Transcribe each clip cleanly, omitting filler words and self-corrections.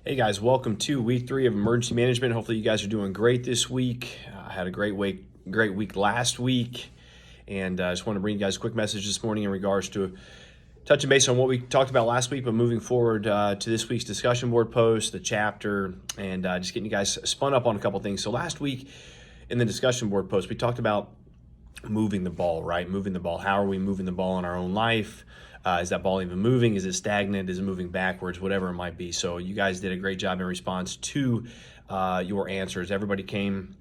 Hey guys, welcome to week 3 of emergency management. Hopefully you guys are doing great this week. I had a great week last week, and I just want to bring you guys a quick message this morning in regards to touching base on what we talked about last week, but moving forward to this week's discussion board post, the chapter, and just getting you guys spun up on a couple things. So last week in the discussion board post, we talked about moving the ball, right? Moving the ball. How are we moving the ball in our own life? Is that ball even moving? Is it stagnant? Is it moving backwards? Whatever it might be. So you guys did a great job in response to your answers. Everybody came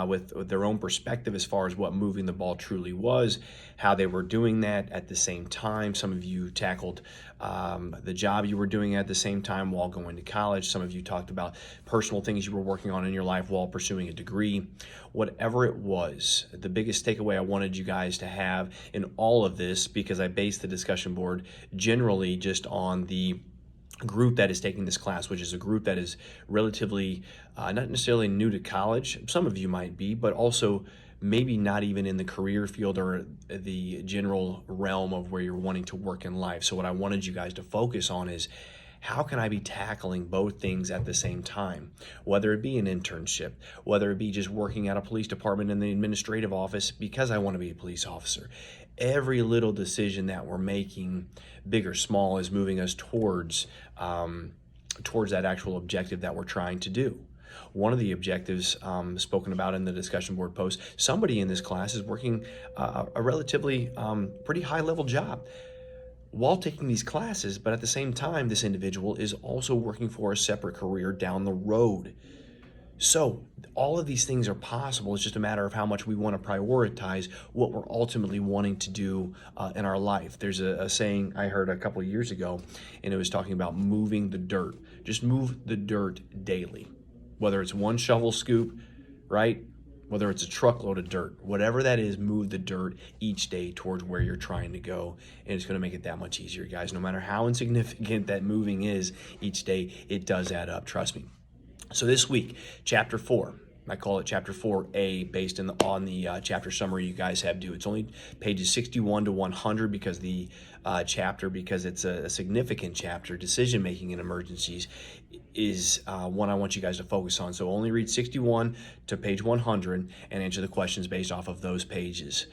with their own perspective as far as what moving the ball truly was, how they were doing that at the same time. Some of you tackled the job you were doing at the same time while going to college. Some of you talked about personal things you were working on in your life while pursuing a degree. Whatever it was, the biggest takeaway I wanted you guys to have in all of this, because I based the discussion board generally just on the group that is taking this class, which is a group that is relatively not necessarily new to college. Some of you might be, but also maybe not even in the career field or the general realm of where you're wanting to work in life. So what I wanted you guys to focus on is, how can I be tackling both things at the same time? Whether it be an internship, whether it be just working at a police department in the administrative office because I want to be a police officer. Every little decision that we're making, big or small, is moving us towards that actual objective that we're trying to do. One of the objectives spoken about in the discussion board post, somebody in this class is working a relatively pretty high level job while taking these classes, but at the same time, this individual is also working for a separate career down the road. So all of these things are possible. It's just a matter of how much we want to prioritize what we're ultimately wanting to do in our life. There's a saying I heard a couple of years ago, and it was talking about moving the dirt. Just move the dirt daily, whether it's one shovel scoop, right? Whether it's a truckload of dirt, whatever that is, move the dirt each day towards where you're trying to go. And it's going to make it that much easier, guys. No matter how insignificant that moving is each day, it does add up, trust me. So this week, chapter 4, I call it chapter 4A based on the chapter summary you guys have due. It's only pages 61 to 100 because because it's a significant chapter. Decision making in emergencies is one I want you guys to focus on. So only read 61 to page 100 and answer the questions based off of those pages.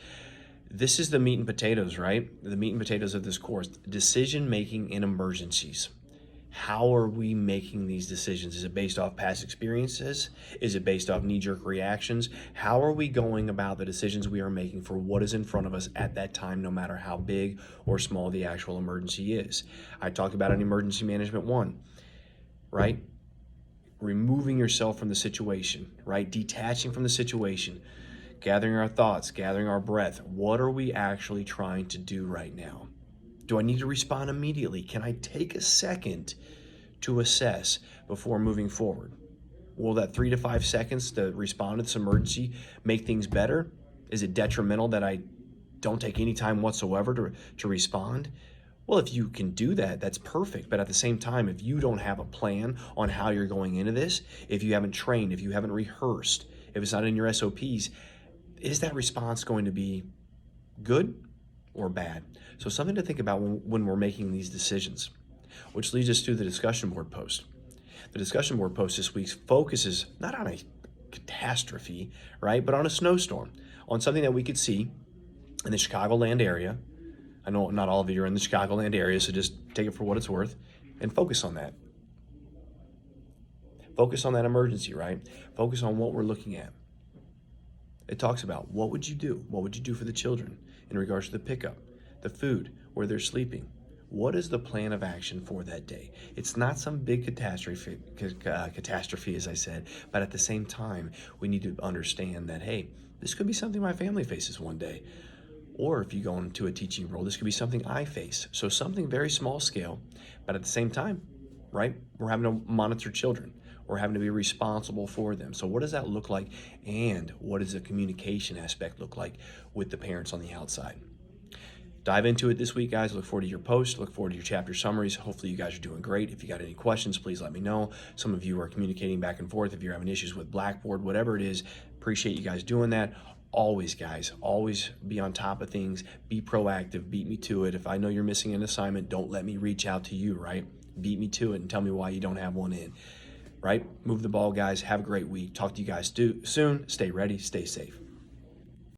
This is the meat and potatoes, right? The meat and potatoes of this course. Decision making in emergencies. How are we making these decisions? Is it based off past experiences? Is it based off knee-jerk reactions? How are we going about the decisions we are making for what is in front of us at that time, no matter how big or small the actual emergency is? I talked about in Emergency Management 1, right? Removing yourself from the situation, right? Detaching from the situation, gathering our thoughts, gathering our breath. What are we actually trying to do right now? Do I need to respond immediately? Can I take a second to assess before moving forward? Will that 3 to 5 seconds to respond to this emergency make things better? Is it detrimental that I don't take any time whatsoever to respond? Well, if you can do that, that's perfect. But at the same time, if you don't have a plan on how you're going into this, if you haven't trained, if you haven't rehearsed, if it's not in your SOPs, is that response going to be good or bad? So something to think about when we're making these decisions, which leads us to the discussion board post. The discussion board post this week focuses not on a catastrophe, right, but on a snowstorm, on something that we could see in the Chicagoland area. I know not all of you are in the Chicagoland area, so just take it for what it's worth and focus on that. Focus on that emergency, right? Focus on what we're looking at. It talks about, what would you do? What would you do for the children in regards to the pickup, the food, where they're sleeping? What is the plan of action for that day? It's not some big catastrophe, as I said, but at the same time, we need to understand that, hey, this could be something my family faces one day. Or if you go into a teaching role, this could be something I face. So something very small scale, but at the same time, right, we're having to monitor children. We're having to be responsible for them. So what does that look like? And what does the communication aspect look like with the parents on the outside? Dive into it this week, guys. Look forward to your post. Look forward to your chapter summaries. Hopefully you guys are doing great. If you got any questions, please let me know. Some of you are communicating back and forth. If you're having issues with Blackboard, whatever it is, appreciate you guys doing that. Always, guys, always be on top of things. Be proactive. Beat me to it. If I know you're missing an assignment, don't let me reach out to you, right? Beat me to it and tell me why you don't have one in. right? Move the ball, guys. Have a great week. Talk to you guys soon. Stay ready. Stay safe.